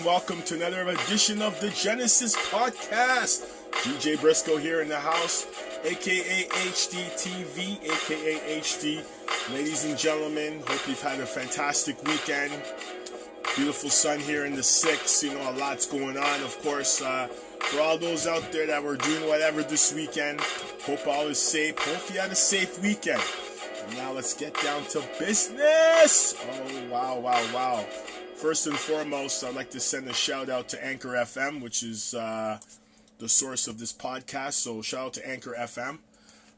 Welcome to another edition of the Genesis Podcast. DJ Briscoe here in the house, aka HDTV, aka HD. Ladies and gentlemen, hope you've had a fantastic weekend. Beautiful sun here in the 6. You know, a lot's going on, of course. For all those out there that were doing whatever this weekend, hope all is safe. Hope you had a safe weekend. And now let's get down to business. Oh, wow. First and foremost, I'd like to send a shout out to Anchor FM, which is the source of this podcast. So shout out to Anchor FM.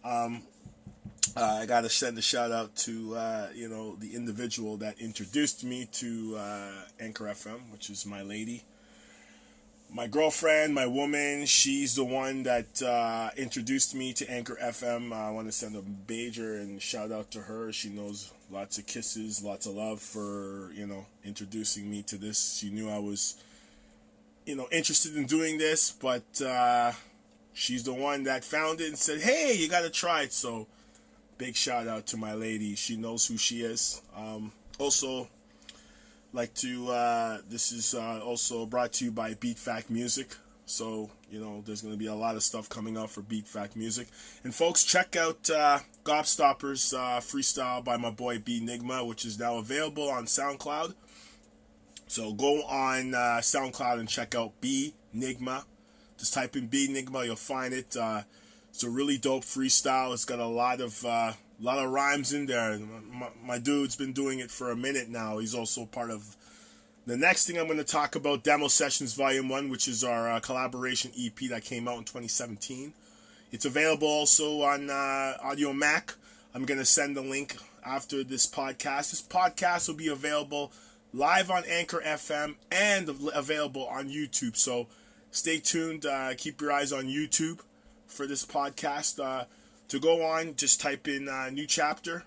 I got to send a shout out to, the individual that introduced me to Anchor FM, which is my lady. My girlfriend, my woman, she's the one that introduced me to Anchor FM. I want to send a major and shout out to her. She knows lots of kisses, lots of love for, introducing me to this. She knew I was, interested in doing this, but she's the one that found it and said, hey, you got to try it. So big shout out to my lady. She knows who she is. Also, like to this is also brought to you by BeatFakMusic. So there's going to be a lot of stuff coming up for BeatFakMusic. And folks, check out Gobstopper's Freestyle by my boy B.Nygma, which is now available on SoundCloud. So go on SoundCloud and check out B.Nygma. Just type in B.Nygma, you'll find it. It's a really dope freestyle. It's got a lot of rhymes in there. My dude's been doing it for a minute now. He's also part of the next thing I'm going to talk about, Demo Sessions Volume 1, which is our collaboration EP that came out in 2017. It's available also on Audio Mac. I'm going to send the link after this podcast. This podcast will be available live on Anchor FM and available on YouTube. So stay tuned. Keep your eyes on YouTube for this podcast. To go on, just type in New Chapter.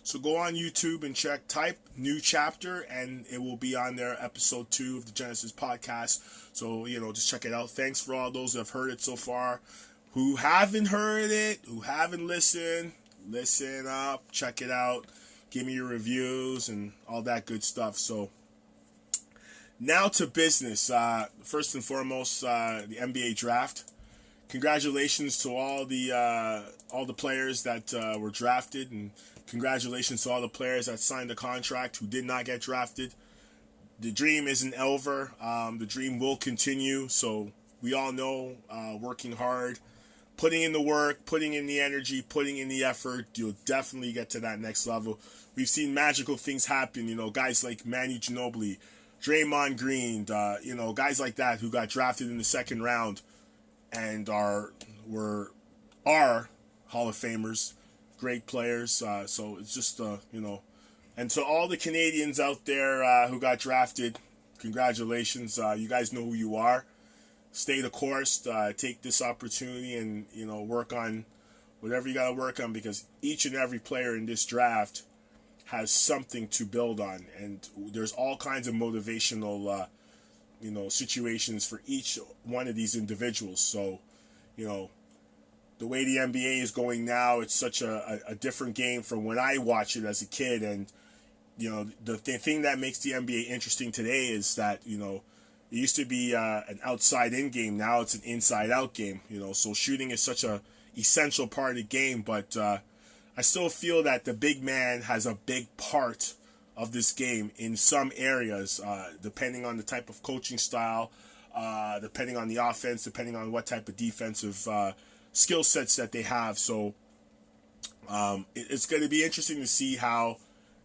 So go on YouTube and type New Chapter, and it will be on there, episode 2 of the Genesis Podcast. So, just check it out. Thanks for all those that have heard it so far. Who haven't heard it, who haven't listened, listen up, check it out. Give me your reviews and all that good stuff. So now to business. First and foremost, the NBA draft. Congratulations to all the players that were drafted, and congratulations to all the players that signed a contract who did not get drafted. The dream isn't over. The dream will continue. So we all know, working hard, putting in the work, putting in the energy, putting in the effort, you'll definitely get to that next level. We've seen magical things happen. Guys like Manu Ginobili, Draymond Green, guys like that who got drafted in the second round and were Hall of Famers, great players. So it's just and to all the Canadians out there who got drafted, congratulations. You guys know who you are. Stay the course. Take this opportunity and work on whatever you got to work on, because each and every player in this draft has something to build on, and there's all kinds of motivational situations for each one of these individuals. So, the way the NBA is going now, it's such a different game from when I watched it as a kid. And, the thing that makes the NBA interesting today is that, it used to be an outside-in game. Now it's an inside-out game, so shooting is such a essential part of the game. But I still feel that the big man has a big part of this game in some areas, depending on the type of coaching style, depending on the offense, depending on what type of defensive skill sets that they have. So it's going to be interesting to see how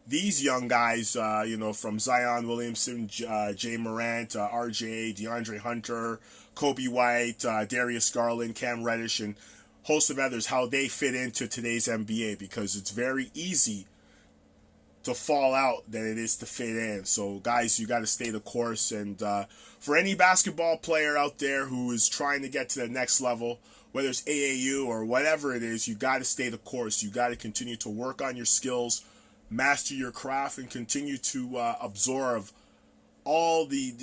these young guys, from Zion Williamson, Jay Morant, RJ, DeAndre Hunter, Kobe White, Darius Garland, Cam Reddish, and a host of others, how they fit into today's NBA, because it's very easy to fall out than it is to fit in. So guys, you got to stay the course. And for any basketball player out there who is trying to get to the next level, whether it's AAU or whatever it is, you got to stay the course. You got to continue to work on your skills, master your craft, and continue to absorb all the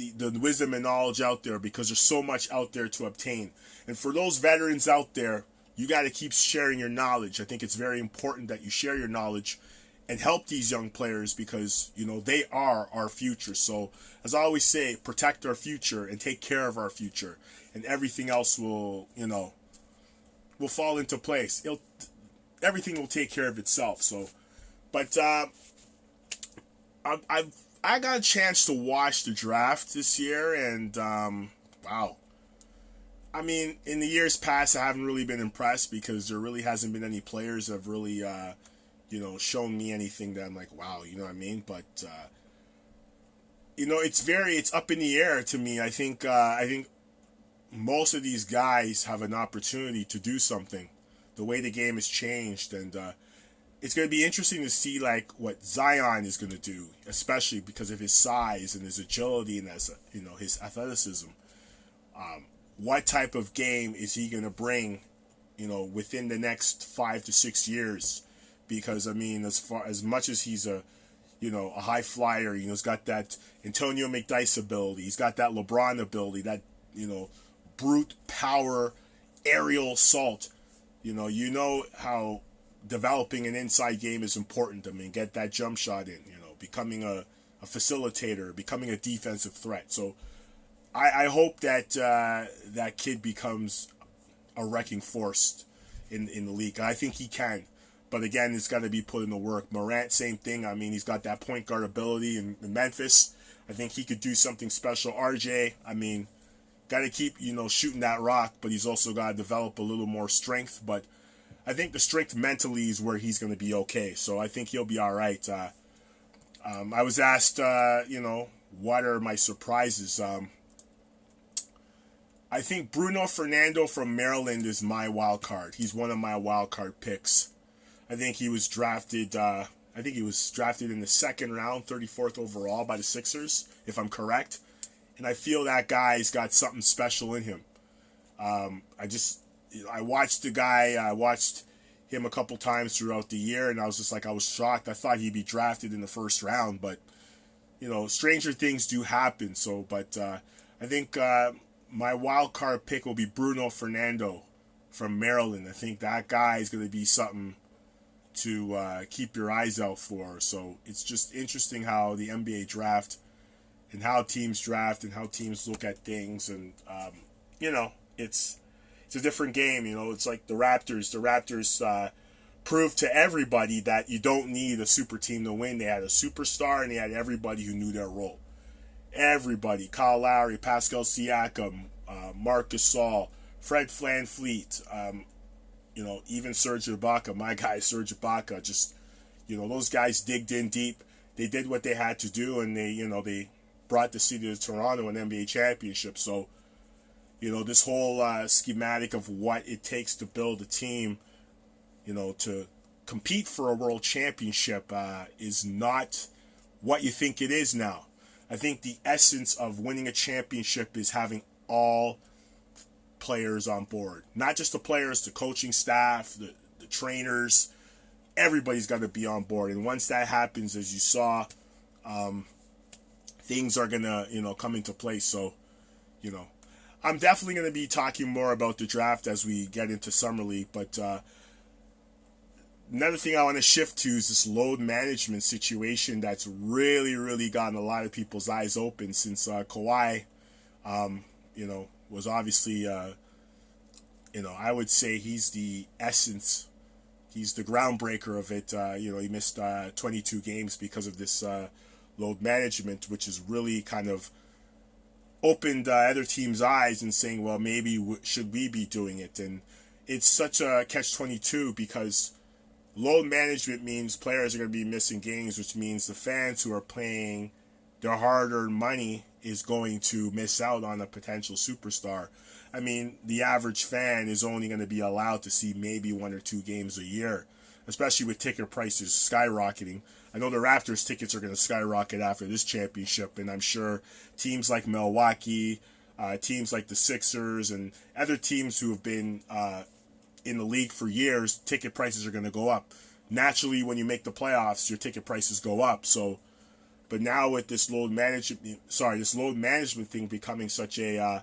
wisdom and knowledge out there, because there's so much out there to obtain. And for those veterans out there, you got to keep sharing your knowledge. I think it's very important that you share your knowledge and help these young players, because, you know, they are our future. So, as I always say, protect our future and take care of our future, and everything else will, you know, will fall into place. Everything will take care of itself. So, but I got a chance to watch the draft this year, and wow. I mean, in the years past, I haven't really been impressed, because there really hasn't been any players that have really, you know, shown me anything that I'm like, wow, you know what I mean? But, you know, it's up in the air to me. I think most of these guys have an opportunity to do something. The way the game has changed, and it's going to be interesting to see, like, what Zion is going to do, especially because of his size and his agility and you know, his athleticism. What type of game is he going to bring, you know, within the next 5 to 6 years? Because, I mean, as much as he's a high flyer, you know, he's got that Antonio McDyess ability, he's got that LeBron ability, that, you know, brute power, aerial assault. You know how developing an inside game is important. I mean, get that jump shot in, you know, becoming a facilitator, becoming a defensive threat. So I hope that that kid becomes a wrecking force in the league. I think he can. But again, it's got to be put in the work. Morant, same thing. I mean, he's got that point guard ability in Memphis. I think he could do something special. RJ, I mean, got to keep, you know, shooting that rock, but he's also got to develop a little more strength. But I think the strength mentally is where he's going to be okay. So I think he'll be all right. I was asked, you know, what are my surprises? I think Bruno Fernando from Maryland is my wild card. He's one of my wild card picks. I think he was drafted. I think he was drafted in the second round, 34th overall by the Sixers, if I'm correct. And I feel that guy's got something special in him. I watched the guy. I watched him a couple times throughout the year, and I was shocked. I thought he'd be drafted in the first round, but, you know, stranger things do happen. So, but I think my wild card pick will be Bruno Fernando from Maryland. I think that guy is going to be something to keep your eyes out for. So it's just interesting how the NBA draft and how teams draft and how teams look at things. And, you know, it's a different game. You know, it's like the Raptors. The Raptors proved to everybody that you don't need a super team to win. They had a superstar, and they had everybody who knew their role. Everybody. Kyle Lowry, Pascal Siakam, Marc Gasol, Fred VanVleet, you know, even Serge Ibaka, my guy Serge Ibaka, just, you know, those guys digged in deep. They did what they had to do, and they brought the city of Toronto an NBA championship. So, you know, this whole schematic of what it takes to build a team, you know, to compete for a world championship is not what you think it is now. I think the essence of winning a championship is having all players on board. Not just the players, the coaching staff, the trainers. Everybody's got to be on board. And once that happens, as you saw, things are going to, you know, come into place. So, you know, I'm definitely going to be talking more about the draft as we get into Summer League. But another thing I want to shift to is this load management situation that's really, really gotten a lot of people's eyes open since Kawhi, you know, was obviously, you know, I would say he's the essence, he's the groundbreaker of it. You know, he missed 22 games because of this load management, which has really kind of opened other teams' eyes and saying, well, maybe should we be doing it? And it's such a catch-22 because load management means players are going to be missing games, which means the fans who are paying their hard-earned money is going to miss out on a potential superstar. I mean, the average fan is only going to be allowed to see maybe 1 or 2 games a year, especially with ticket prices skyrocketing. I know the Raptors tickets are going to skyrocket after this championship, and I'm sure teams like Milwaukee, teams like the Sixers, and other teams who have been in the league for years, ticket prices are going to go up. Naturally, when you make the playoffs, your ticket prices go up. So, But now with this load management thing becoming such an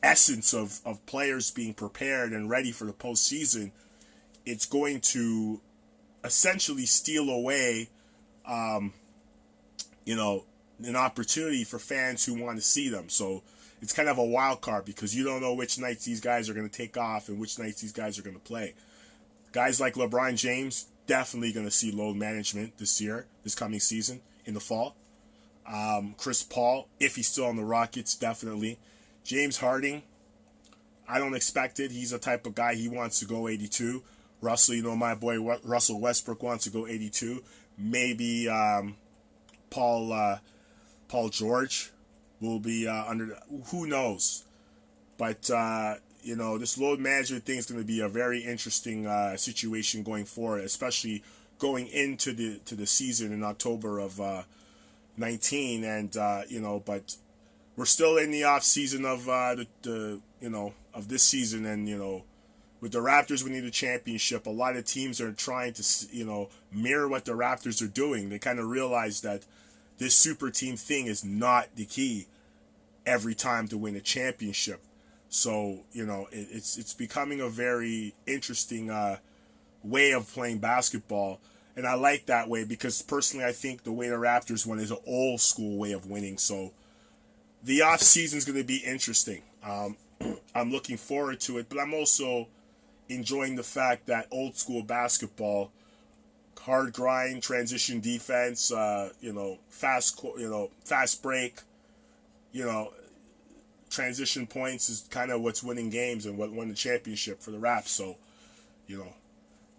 essence of players being prepared and ready for the postseason, it's going to essentially steal away, an opportunity for fans who want to see them. So it's kind of a wild card because you don't know which nights these guys are going to take off and which nights these guys are going to play. Guys like LeBron James, definitely going to see load management this coming season in the fall. Chris Paul, if he's still on the Rockets, definitely. James Harden, I don't expect it. He's the type of guy, he wants to go 82. Russell, my boy Russell Westbrook wants to go 82. Maybe Paul George will be under. Who knows? But this load management thing is going to be a very interesting situation going forward, especially going into the season in October of 19. And but we're still in the off season of of this season, and with the Raptors winning the championship, a lot of teams are trying to mirror what the Raptors are doing. They kind of realize that this super team thing is not the key every time to win a championship. So it's becoming a very interesting way of playing basketball, and I like that way because personally I think the way the Raptors win is an old school way of winning. So the off season is going to be interesting. I'm looking forward to it, but I'm also enjoying the fact that old school basketball, hard grind, transition defense, fast break, transition points is kind of what's winning games and what won the championship for the Raps. So,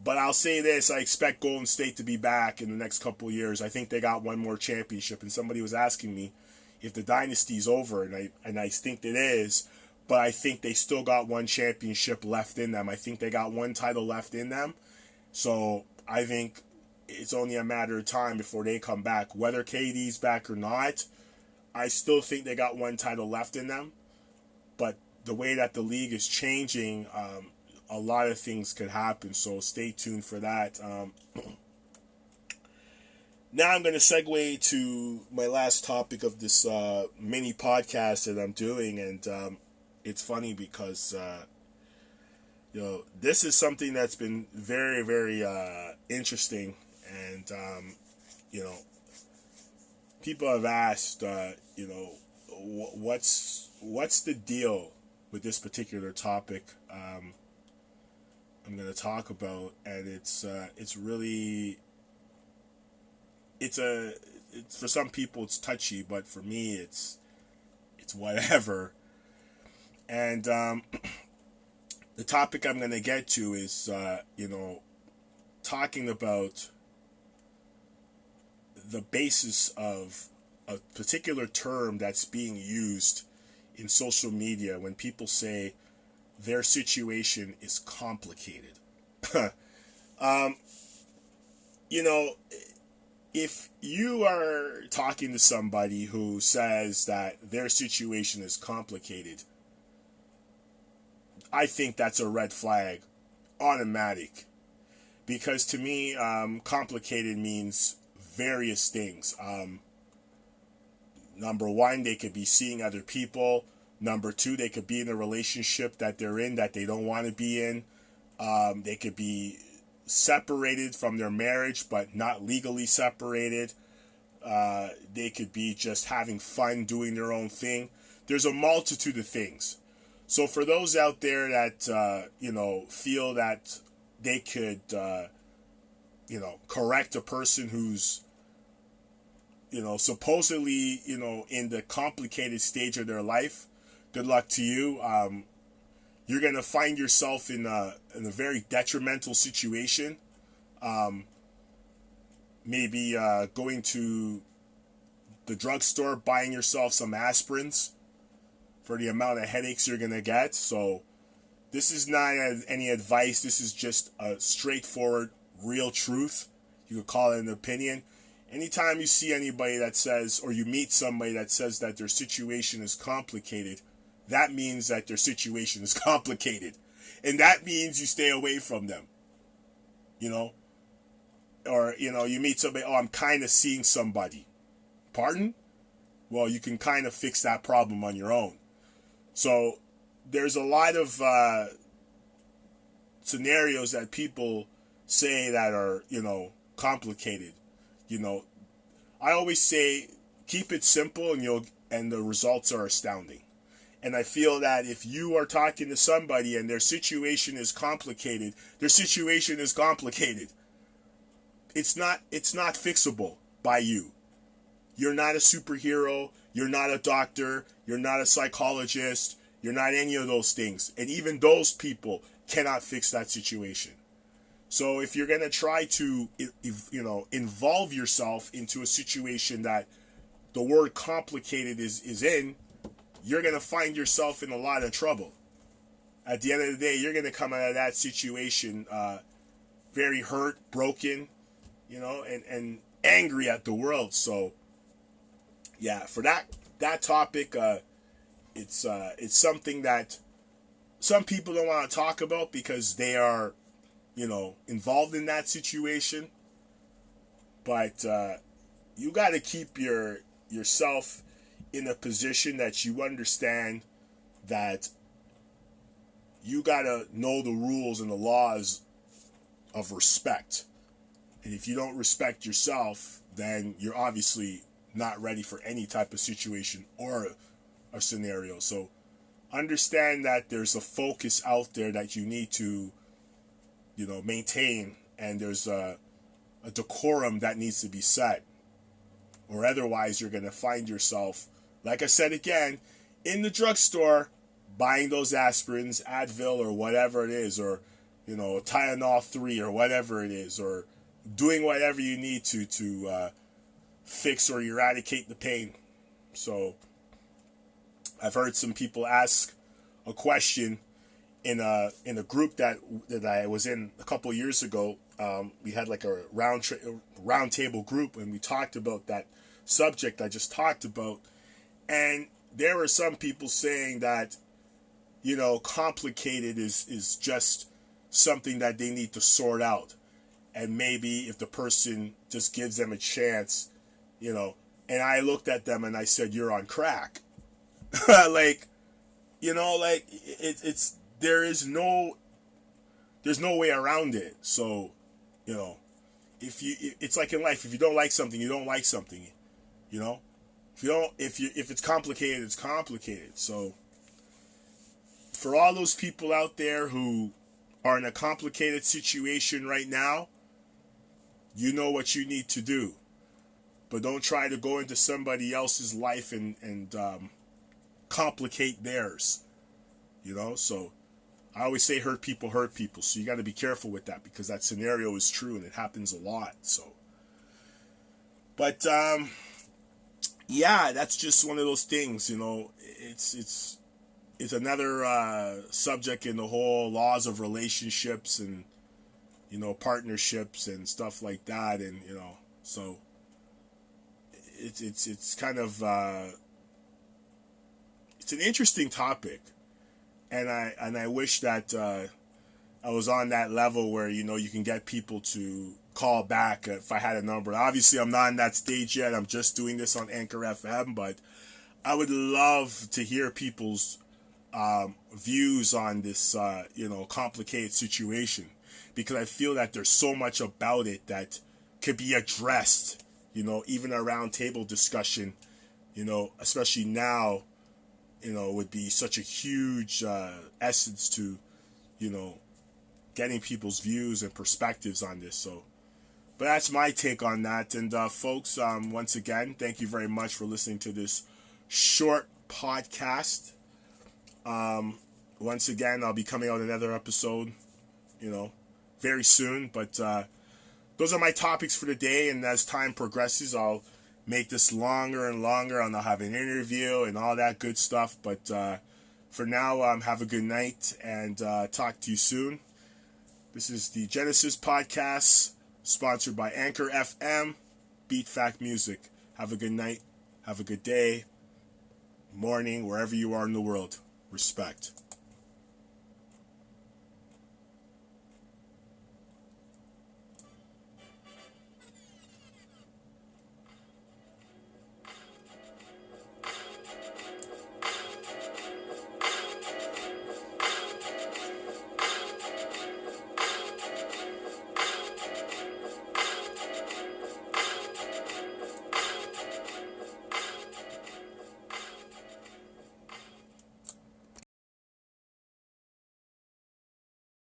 but I'll say this, I expect Golden State to be back in the next couple of years. I think they got one more championship, and somebody was asking me if the dynasty's over, and I think it is, but I think they still got one championship left in them. I think they got one title left in them. So I think it's only a matter of time before they come back. Whether KD's back or not, I still think they got one title left in them. But the way that the league is changing, a lot of things could happen. So stay tuned for that. Now I'm going to segue to my last topic of this mini podcast that I'm doing. And it's funny because, this is something that's been very, very interesting. And, people have asked, what's the deal with this particular topic I'm going to talk about, and it's for some people it's touchy, but for me it's whatever. And the topic I'm going to get to is talking about the basis of a particular term that's being used in social media when people say their situation is complicated. If you are talking to somebody who says that their situation is complicated, I think that's a red flag, automatic. Because to me, complicated means various things. Number one, they could be seeing other people. Number two, they could be in a relationship that they're in that they don't want to be in. They could be separated from their marriage but not legally separated. They could be just having fun doing their own thing. There's a multitude of things. So for those out there that feel that they could correct a person who's supposedly in the complicated stage of their life, good luck to you. You're gonna find yourself in a very detrimental situation. Maybe going to the drugstore, buying yourself some aspirins for the amount of headaches you're gonna get. So this is not any advice. This is just a straightforward, real truth. You could call it an opinion. Anytime you see anybody that says, or you meet somebody that says that their situation is complicated, that means that their situation is complicated. And that means you stay away from them. Or, you meet somebody, I'm kind of seeing somebody. Pardon? Well, you can kind of fix that problem on your own. So there's a lot of scenarios that people say that are, complicated. I always say keep it simple and the results are astounding. And I feel that if you are talking to somebody and their situation is complicated, It's not fixable by you. You're not a superhero, you're not a doctor, you're not a psychologist, you're not any of those things. And even those people cannot fix that situation. So if you're going to try to, involve yourself into a situation that the word complicated is in, you're going to find yourself in a lot of trouble. At the end of the day, you're going to come out of that situation very hurt, broken, and angry at the world. So, yeah, for that topic, it's something that some people don't want to talk about because they are, involved in that situation. But you got to keep yourself in a position that you understand that you got to know the rules and the laws of respect. And if you don't respect yourself, then you're obviously not ready for any type of situation or a scenario. So understand that there's a focus out there that you need to, maintain, and there's a decorum that needs to be set. Or otherwise you're going to find yourself, like I said again, in the drugstore buying those aspirins, Advil, or whatever it is, or, Tylenol 3 or whatever it is, or doing whatever you need to fix or eradicate the pain. So I've heard some people ask a question in a group that I was in a couple of years ago. We had like a round table group, and we talked about that subject I just talked about. And there were some people saying that, complicated is just something that they need to sort out. And maybe if the person just gives them a chance, and I looked at them and I said, you're on crack. It's there's no way around it. So, it's like in life, if you don't like something, you don't like something, if it's complicated, it's complicated. So for all those people out there who are in a complicated situation right now, you know what you need to do. But don't try to go into somebody else's life and complicate theirs. So I always say hurt people. So you got to be careful with that, because that scenario is true and it happens a lot. So, but yeah, that's just one of those things. It's another subject in the whole laws of relationships and partnerships and stuff like that, and so it's kind of it's an interesting topic, and I wish that I was on that level where you can get people to call back if I had a number. Obviously, I'm not in that stage yet. I'm just doing this on Anchor FM, but I would love to hear people's views on this complicated situation, because I feel that there's so much about it that could be addressed, even a round table discussion, especially now, would be such a huge essence to, getting people's views and perspectives on this. So, but that's my take on that. And folks, once again, thank you very much for listening to this short podcast. Once again, I'll be coming out another episode, very soon. But those are my topics for today. And as time progresses, I'll make this longer and longer, and I'll have an interview and all that good stuff. But for now, have a good night, and talk to you soon. This is the Genesis Podcast, sponsored by Anchor FM, BeatFakMusic. Have a good night. Have a good day, morning, wherever you are in the world. Respect.